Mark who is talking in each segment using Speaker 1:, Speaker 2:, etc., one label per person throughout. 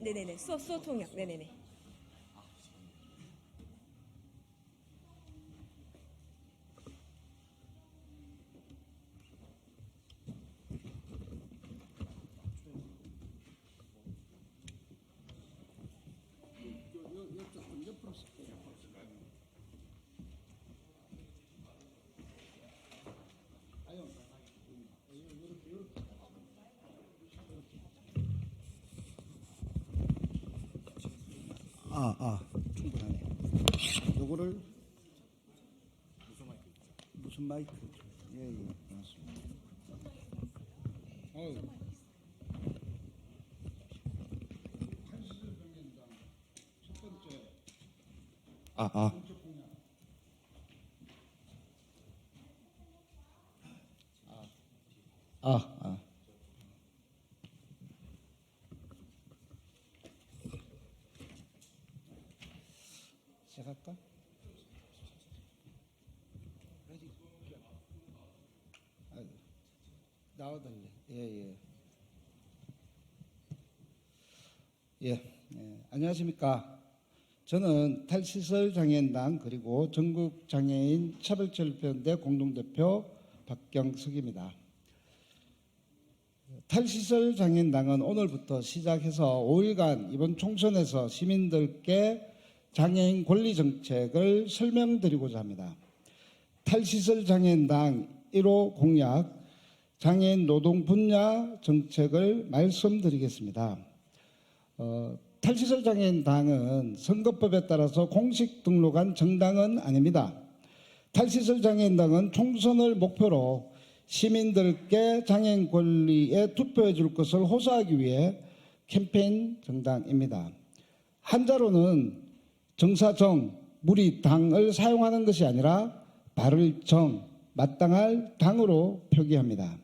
Speaker 1: 네네네. 수어 통역. 네네네.
Speaker 2: 충분하네. 요거를 무슨 마이크? 예, 맞습니다. 아, 아. 아, 아. 시작할까? 나오던데. 예. 안녕하십니까. 저는 탈시설 장애인당 그리고 전국 장애인 차별철폐연대 공동대표 박경석입니다. 탈시설 장애인당은 오늘부터 시작해서 5일간 이번 총선에서 시민들께 장애인 권리 정책을 설명드리고자 합니다. 탈시설 장애인당 1호 공약 장애인 노동 분야 정책을 말씀드리겠습니다. 탈시설 장애인당은 선거법에 따라서 공식 등록한 정당은 아닙니다. 탈시설 장애인당은 총선을 목표로 시민들께 장애인 권리에 투표해 줄 것을 호소하기 위해 캠페인 정당입니다. 한자로는 정사정, 무리, 당을 사용하는 것이 아니라 바를 정, 마땅할 당으로 표기합니다.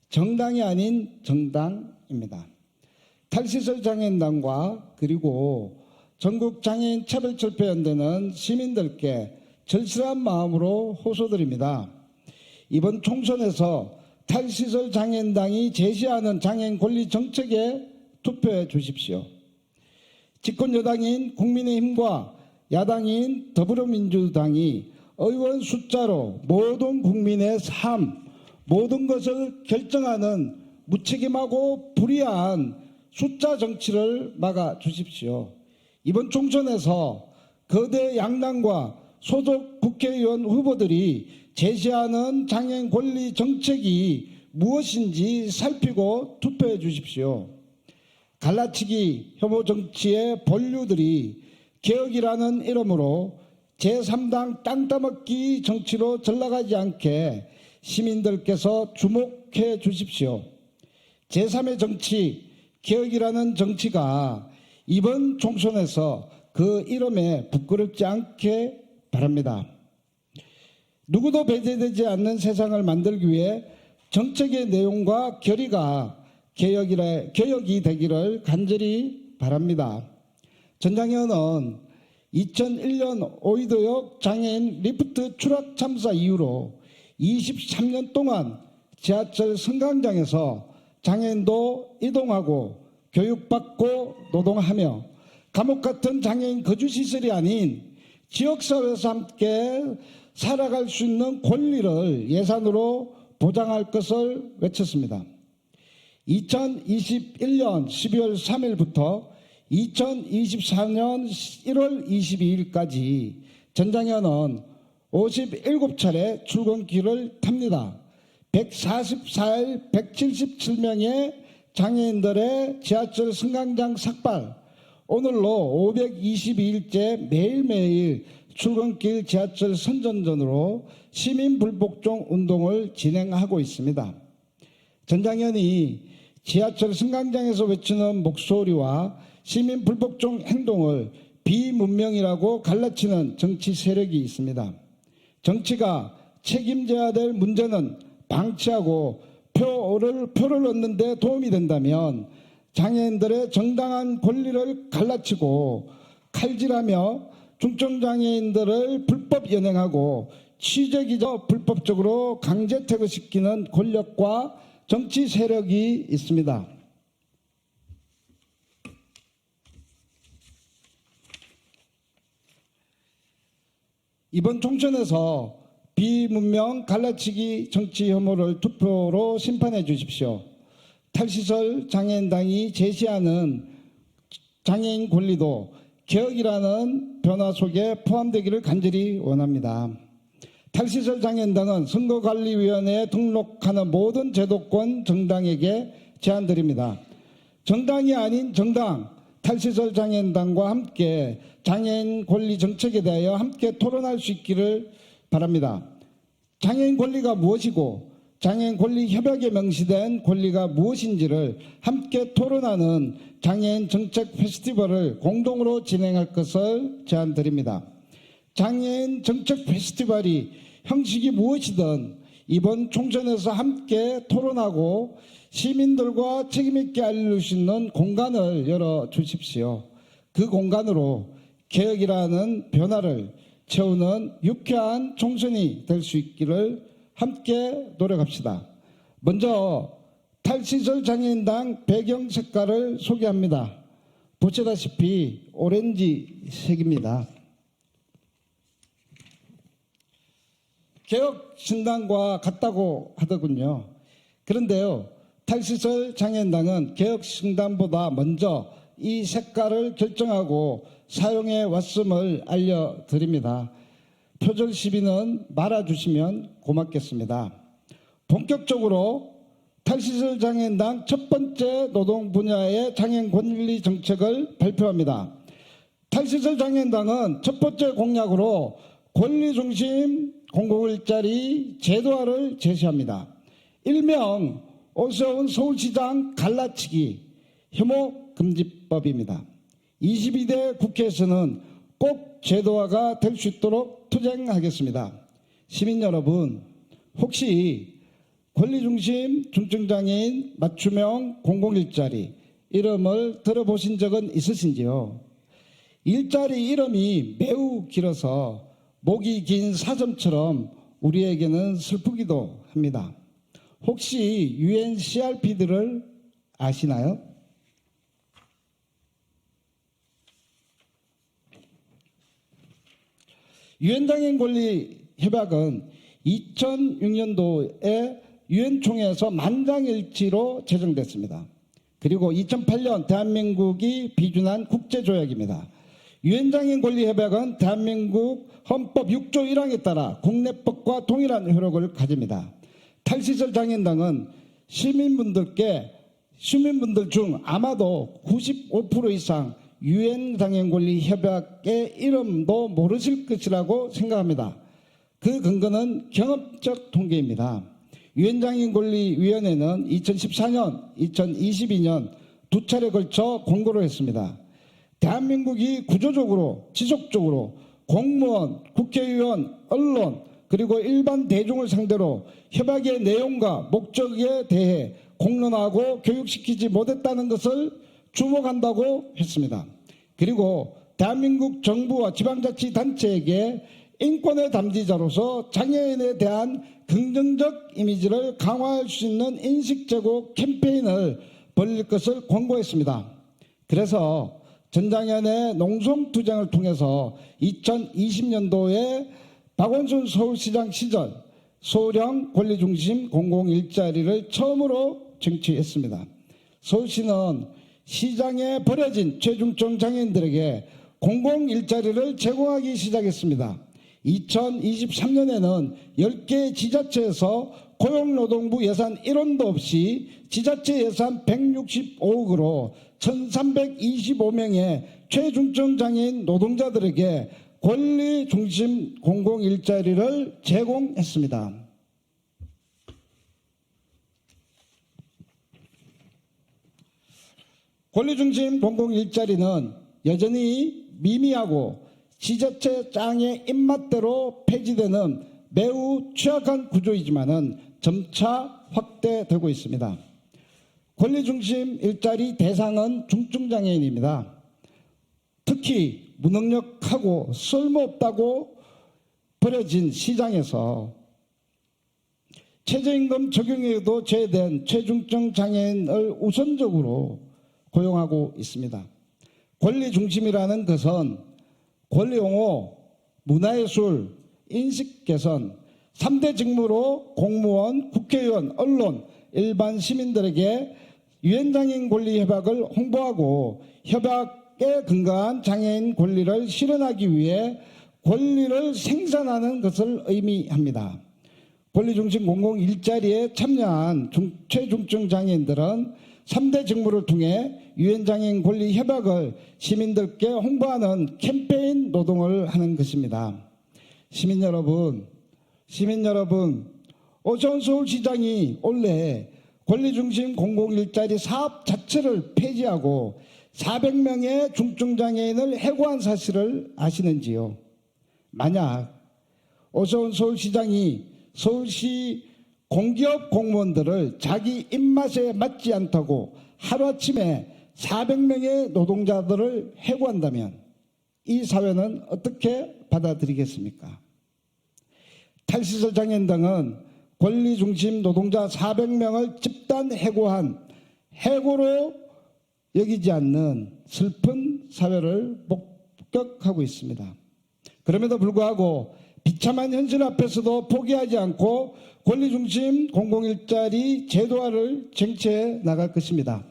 Speaker 2: 정당이 아닌 정당입니다. 탈시설 장애인당과 그리고 전국 장애인 차별철폐연대는 시민들께 절실한 마음으로 호소드립니다. 이번 총선에서 탈시설 장애인당이 제시하는 장애인 권리 정책에 투표해 주십시오. 집권 여당인 국민의힘과 야당인 더불어민주당이 의원 숫자로 모든 국민의 삶, 모든 것을 결정하는 무책임하고 불의한 숫자 정치를 막아 주십시오. 이번 총선에서 거대 양당과 소속 국회의원 후보들이 제시하는 장애인 권리 정책이 무엇인지 살피고 투표해 주십시오. 갈라치기 혐오 정치의 본류들이 개혁이라는 이름으로 제3당 땅 따먹기 정치로 전락하지 않게 시민들께서 주목해 주십시오. 제3의 정치, 개혁이라는 정치가 이번 총선에서 그 이름에 부끄럽지 않게 바랍니다. 누구도 배제되지 않는 세상을 만들기 위해 정책의 내용과 결의가 개혁이 되기를 간절히 바랍니다. 전장현은 2001년 오이도역 장애인 리프트 추락 참사 이후로 23년 동안 지하철 승강장에서 장애인도 이동하고 교육받고 노동하며 감옥 같은 장애인 거주시설이 아닌 지역사회에서 함께 살아갈 수 있는 권리를 예산으로 보장할 것을 외쳤습니다. 2021년 12월 3일부터 2024년 1월 22일까지 전장현은 57차례 출근길을 탑니다. 144일 177명의 장애인들의 지하철 승강장 삭발, 오늘로 522일째 매일매일 출근길 지하철 선전전으로 시민불복종 운동을 진행하고 있습니다. 전장현이 지하철 승강장에서 외치는 목소리와 시민불복종 행동을 비문명이라고 갈라치는 정치 세력이 있습니다. 정치가 책임져야 될 문제는 방치하고 표를 얻는 데 도움이 된다면 장애인들의 정당한 권리를 갈라치고 칼질하며 중증장애인들을 불법 연행하고 취재기자 불법적으로 강제 퇴거시키는 권력과 정치 세력이 있습니다. 이번 총선에서 비문명 갈라치기 정치 혐오를 투표로 심판해 주십시오. 탈시설 장애인당이 제시하는 장애인 권리도 개혁이라는 변화 속에 포함되기를 간절히 원합니다. 탈시설 장애인당은 선거관리위원회에 등록하는 모든 제도권 정당에게 제안드립니다. 정당이 아닌 정당, 탈시설 장애인당과 함께 장애인 권리 정책에 대하여 함께 토론할 수 있기를 바랍니다. 장애인 권리가 무엇이고 장애인 권리 협약에 명시된 권리가 무엇인지를 함께 토론하는 장애인 정책 페스티벌을 공동으로 진행할 것을 제안드립니다. 장애인 정책 페스티벌이 형식이 무엇이든 이번 총선에서 함께 토론하고 시민들과 책임있게 알릴 수 있는 공간을 열어주십시오. 그 공간으로 개혁이라는 변화를 채우는 유쾌한 총선이 될 수 있기를 함께 노력합시다. 먼저 탈시설 장애인당 배경 색깔을 소개합니다. 보시다시피 오렌지색입니다. 개혁신당과 같다고 하더군요. 그런데요, 탈시설 장애인당은 개혁신당보다 먼저 이 색깔을 결정하고 사용해 왔음을 알려드립니다. 표절 시비는 말아주시면 고맙겠습니다. 본격적으로 탈시설 장애인당 첫 번째 노동 분야의 장애인 권리 정책을 발표합니다. 탈시설 장애인당은 첫 번째 공약으로 권리 중심 공공일자리 제도화를 제시합니다. 일명 오세훈 서울시장 갈라치기 혐오 금지법입니다. 22대 국회에서는 꼭 제도화가 될 수 있도록 투쟁하겠습니다. 시민 여러분, 혹시 권리중심 중증장애인 맞춤형 공공일자리 이름을 들어보신 적은 있으신지요? 일자리 이름이 매우 길어서 목이 긴 사점처럼 우리에게는 슬프기도 합니다. 혹시 UNCRPD를 아시나요? 유엔장애인 권리 협약은 2006년도에 유엔 총회에서 만장일치로 제정됐습니다. 그리고 2008년 대한민국이 비준한 국제조약입니다. 유엔장애인 권리 협약은 대한민국 헌법 6조 1항에 따라 국내법과 동일한 효력을 가집니다. 탈시설 장애인당은 시민분들 중 아마도 95% 이상 유엔 장애인 권리 협약의 이름도 모르실 것이라고 생각합니다. 그 근거는 경험적 통계입니다. 유엔 장애인 권리 위원회는 2014년, 2022년 두 차례 걸쳐 공고를 했습니다. 대한민국이 구조적으로 지속적으로 공무원, 국회의원, 언론 그리고 일반 대중을 상대로 협약의 내용과 목적에 대해 공론하고 교육시키지 못했다는 것을 주목한다고 했습니다. 그리고 대한민국 정부와 지방자치단체에게 인권의 담지자로서 장애인에 대한 긍정적 이미지를 강화할 수 있는 인식 제고 캠페인을 벌일 것을 권고했습니다. 그래서 전장현의 농성투쟁을 통해서 2020년도에 박원순 서울시장 시절 소령 권리중심 공공일자리를 처음으로 쟁취했습니다. 서울시는 시장에 버려진 최중증 장애인들에게 공공일자리를 제공하기 시작했습니다. 2023년에는 10개 지자체에서 고용노동부 예산 1원도 없이 지자체 예산 165억으로 1325명의 최중증 장애인 노동자들에게 권리 중심 공공일자리를 제공했습니다. 권리 중심 공공일자리는 여전히 미미하고 지자체 장애 입맛대로 폐지되는 매우 취약한 구조이지만은 점차 확대되고 있습니다. 권리 중심 일자리 대상은 중증장애인입니다. 특히 무능력하고 쓸모없다고 버려진 시장에서 최저임금 적용에도 제외된 최중증 장애인을 우선적으로 고용하고 있습니다. 권리 중심이라는 것은 권리용어, 문화예술, 인식 개선, 3대 직무로 공무원, 국회의원, 언론, 일반 시민들에게 유엔장애인 권리 협약을 홍보하고 협약에 근거한 장애인 권리를 실현하기 위해 권리를 생산하는 것을 의미합니다. 권리중심 공공 일자리에 참여한 최중증 장애인들은 3대 직무를 통해 유엔장애인 권리 협약을 시민들께 홍보하는 캠페인 노동을 하는 것입니다. 시민 여러분, 오세훈 서울시장이 올해 권리중심 공공일자리 사업 자체를 폐지하고 400명의 중증장애인을 해고한 사실을 아시는지요? 만약 오세훈 서울시장이 서울시 공기업 공무원들을 자기 입맛에 맞지 않다고 하루아침에 400명의 노동자들을 해고한다면 이 사회는 어떻게 받아들이겠습니까? 탈시설 장애인 등은 권리중심 노동자 400명을 집단 해고한 해고로 여기지 않는 슬픈 사회를 목격하고 있습니다. 그럼에도 불구하고 비참한 현실 앞에서도 포기하지 않고 권리중심 공공일자리 제도화를 쟁취해 나갈 것입니다.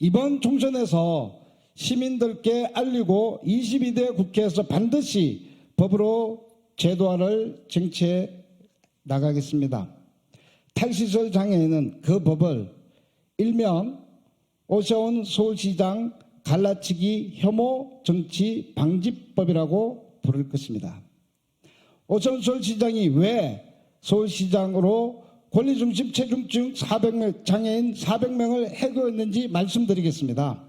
Speaker 2: 이번 총선에서 시민들께 알리고 22대 국회에서 반드시 법으로 제도화를 쟁취해 나가겠습니다. 탈시설 장애인은 그 법을 일명 오세훈 서울시장 갈라치기 혐오 정치 방지법이라고 부를 것입니다. 오세훈 서울시장이 왜 서울시장으로 권리중심 체중증 400명, 장애인 400명을 해고했는지 말씀드리겠습니다.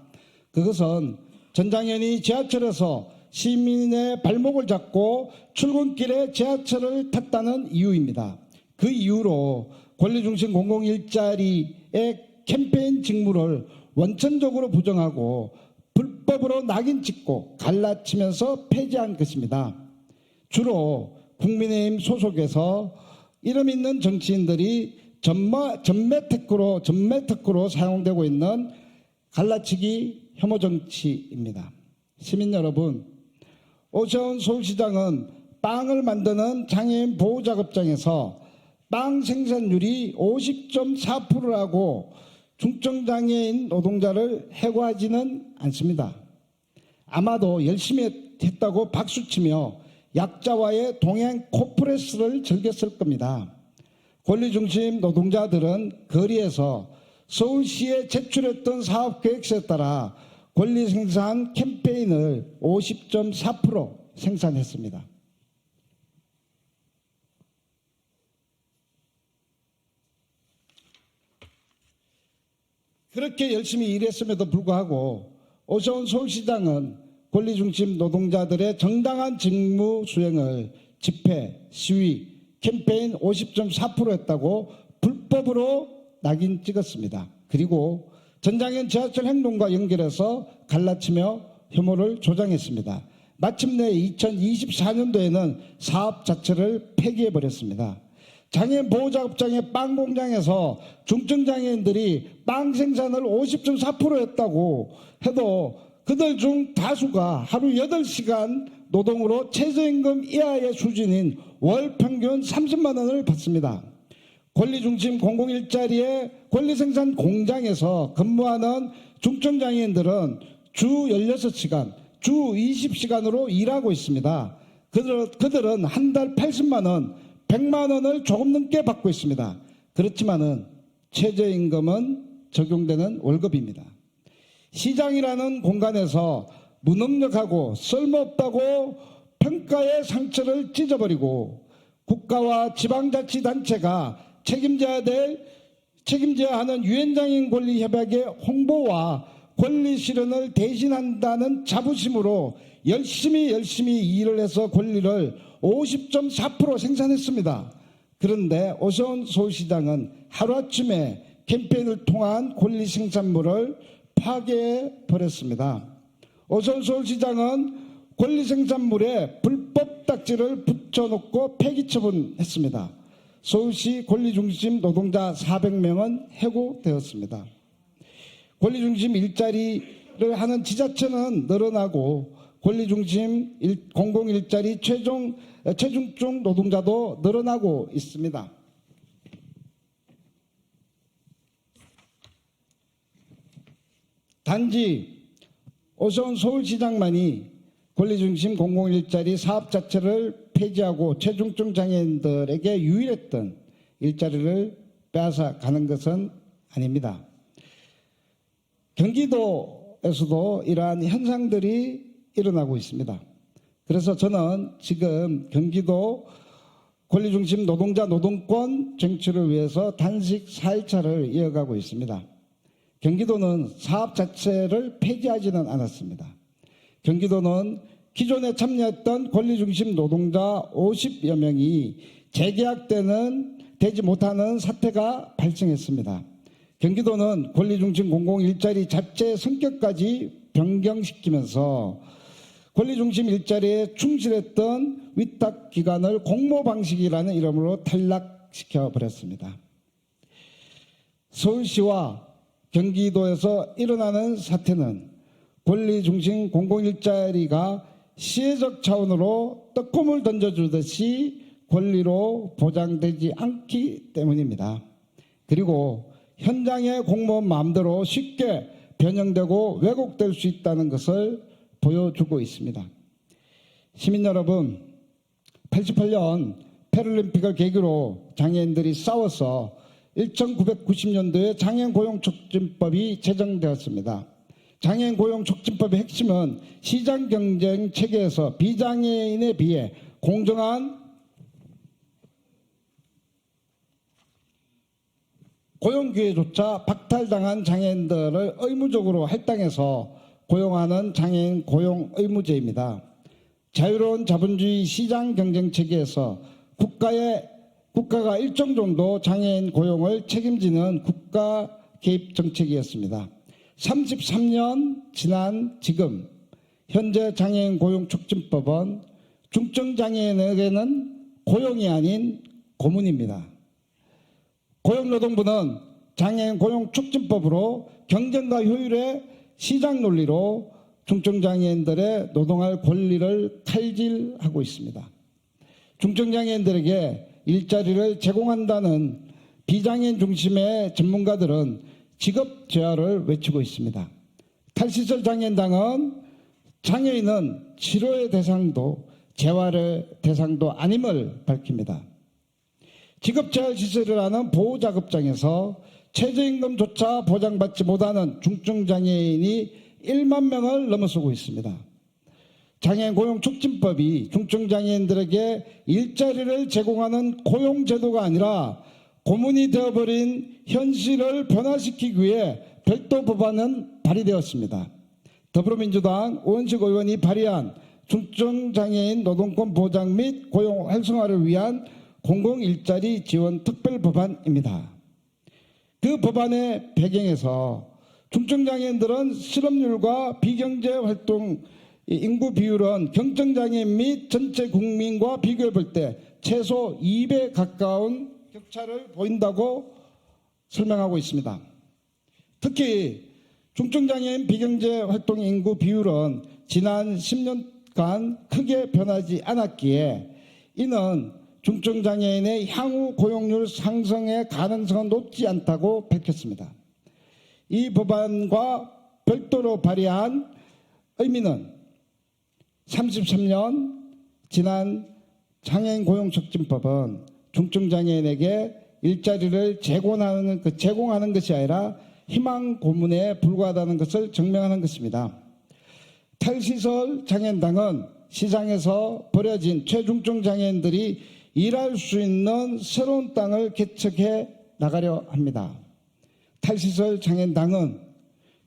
Speaker 2: 그것은 전 장애인이 지하철에서 시민의 발목을 잡고 출근길에 지하철을 탔다는 이유입니다. 그 이유로 권리중심 공공일자리의 캠페인 직무를 원천적으로 부정하고 불법으로 낙인 찍고 갈라치면서 폐지한 것입니다. 주로 국민의힘 소속에서 이름 있는 정치인들이 전매 특구로 사용되고 있는 갈라치기 혐오 정치입니다. 시민 여러분, 오세훈 서울시장은 빵을 만드는 장애인 보호작업장에서 빵 생산률이 50.4%라고 중증장애인 노동자를 해고하지는 않습니다. 아마도 열심히 했다고 박수치며 약자와의 동행 코프레스를 즐겼을 겁니다. 권리중심 노동자들은 거리에서 서울시에 제출했던 사업계획서에 따라 권리생산 캠페인을 50.4% 생산했습니다. 그렇게 열심히 일했음에도 불구하고 오세훈 서울시장은 권리중심 노동자들의 정당한 직무 수행을 집회, 시위, 캠페인 50.4% 했다고 불법으로 낙인 찍었습니다. 그리고 전장애인 지하철 행동과 연결해서 갈라치며 혐오를 조장했습니다. 마침내 2024년도에는 사업 자체를 폐기해버렸습니다. 장애인 보호작업장의 빵 공장에서 중증장애인들이 빵 생산을 50.4% 했다고 해도 그들 중 다수가 하루 8시간 노동으로 최저임금 이하의 수준인 월 평균 30만 원을 받습니다. 권리중심 공공일자리의 권리생산 공장에서 근무하는 중증장애인들은 주 16시간, 주 20시간으로 일하고 있습니다. 그들은 한 달 80만 원, 100만 원을 조금 넘게 받고 있습니다. 그렇지만은 최저임금은 적용되는 월급입니다. 시장이라는 공간에서 무능력하고 쓸모없다고 평가의 상처를 찢어버리고 국가와 지방자치단체가 책임져야 하는 유엔장애인 권리협약의 홍보와 권리 실현을 대신한다는 자부심으로 열심히 일을 해서 권리를 50.4% 생산했습니다. 그런데 오세훈 서울시장은 하루아침에 캠페인을 통한 권리 생산물을 파괴해버렸습니다. 오세훈 서울시장은 권리 생산물에 불법 딱지를 붙여놓고 폐기 처분했습니다. 서울시 권리중심 노동자 400명은 해고되었습니다. 권리중심 일자리를 하는 지자체는 늘어나고 권리중심 공공일자리 체중증 노동자도 늘어나고 있습니다. 단지 오세훈 서울시장만이 권리중심 공공일자리 사업 자체를 폐지하고 체중증 장애인들에게 유일했던 일자리를 빼앗아 가는 것은 아닙니다. 경기도에서도 이러한 현상들이 일어나고 있습니다. 그래서 저는 지금 경기도 권리중심 노동자 노동권 쟁취를 위해서 단식 4일차를 이어가고 있습니다. 경기도는 사업 자체를 폐지하지는 않았습니다. 경기도는 기존에 참여했던 권리중심 노동자 50여 명이 재계약 때는 되지 못하는 사태가 발생했습니다. 경기도는 권리중심 공공일자리 자체 성격까지 변경시키면서 권리중심 일자리에 충실했던 위탁기관을 공모방식이라는 이름으로 탈락시켜버렸습니다. 서울시와 경기도에서 일어나는 사태는 권리중심 공공일자리가 시혜적 차원으로 떡고물 던져주듯이 권리로 보장되지 않기 때문입니다. 그리고 현장의 공무원 마음대로 쉽게 변형되고 왜곡될 수 있다는 것을 보여주고 있습니다. 시민 여러분, 88년 패럴림픽을 계기로 장애인들이 싸워서 1990년도에 장애인 고용촉진법이 제정되었습니다. 장애인 고용촉진법의 핵심은 시장 경쟁 체계에서 비장애인에 비해 공정한 고용 기회조차 박탈당한 장애인들을 의무적으로 할당해서 고용하는 장애인 고용 의무제입니다. 자유로운 자본주의 시장 경쟁 체계에서 국가가 일정 정도 장애인 고용을 책임지는 국가 개입 정책이었습니다. 33년 지난 지금 현재 장애인 고용촉진법은 중증장애인에게는 고용이 아닌 고문입니다. 고용노동부는 장애인 고용촉진법으로 경쟁과 효율의 시장 논리로 중증장애인들의 노동할 권리를 칼질하고 있습니다. 중증장애인들에게 일자리를 제공한다는 비장애인 중심의 전문가들은 직업 재활을 외치고 있습니다. 탈시설 장애인당은 장애인은 치료의 대상도 재활의 대상도 아님을 밝힙니다. 직업재활시설이라는 보호자급장에서 최저임금조차 보장받지 못하는 중증장애인이 1만 명을 넘어서고 있습니다. 장애인 고용촉진법이 중증장애인들에게 일자리를 제공하는 고용제도가 아니라 고문이 되어버린 현실을 변화시키기 위해 별도 법안은 발의되었습니다. 더불어민주당 오원식 의원이 발의한 중증장애인 노동권 보장 및 고용 활성화를 위한 공공일자리 지원 특별법안입니다. 그 법안의 배경에서 중증장애인들은 실업률과 비경제활동 인구 비율은 경증장애인 및 전체 국민과 비교해 볼 때 최소 2배 가까운 격차를 보인다고 설명하고 있습니다. 특히 중증장애인 비경제활동 인구 비율은 지난 10년간 크게 변하지 않았기에 이는 중증장애인의 향후 고용률 상승의 가능성은 높지 않다고 밝혔습니다. 이 법안과 별도로 발의한 의미는 33년 지난 장애인 고용촉진법은 중증장애인에게 일자리를 제공하는 것이 아니라 희망 고문에 불과하다는 것을 증명하는 것입니다. 탈시설 장애인당은 시장에서 버려진 최중증 장애인들이 일할 수 있는 새로운 땅을 개척해 나가려 합니다. 탈시설 장애인당은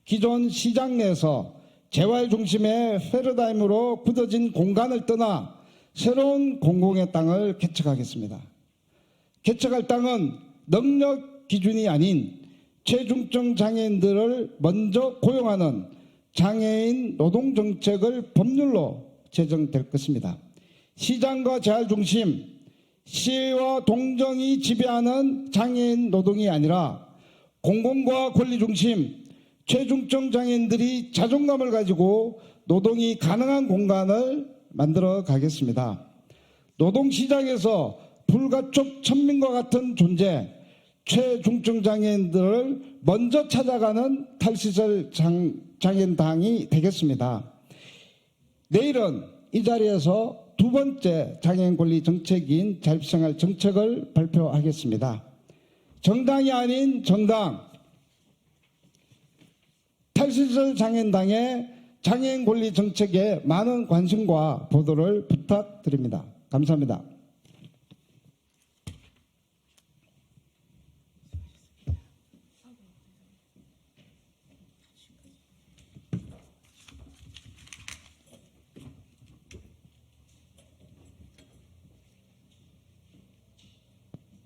Speaker 2: 기존 시장 내에서 재활 중심의 패러다임으로 굳어진 공간을 떠나 새로운 공공의 땅을 개척하겠습니다. 개척할 땅은 능력 기준이 아닌 최중증 장애인들을 먼저 고용하는 장애인 노동정책을 법률로 제정될 것입니다. 시장과 재활 중심, 시혜와 동정이 지배하는 장애인 노동이 아니라 공공과 권리 중심, 최중증 장애인들이 자존감을 가지고 노동이 가능한 공간을 만들어 가겠습니다. 노동시장에서 불가촉 천민과 같은 존재, 최중증 장애인들을 먼저 찾아가는 탈시설 장애인당이 되겠습니다. 내일은 이 자리에서 두 번째 장애인 권리 정책인 자립생활 정책을 발표하겠습니다. 정당이 아닌 정당, 탈시설 장애인당의 장애인 권리 정책에 많은 관심과 보도를 부탁드립니다. 감사합니다.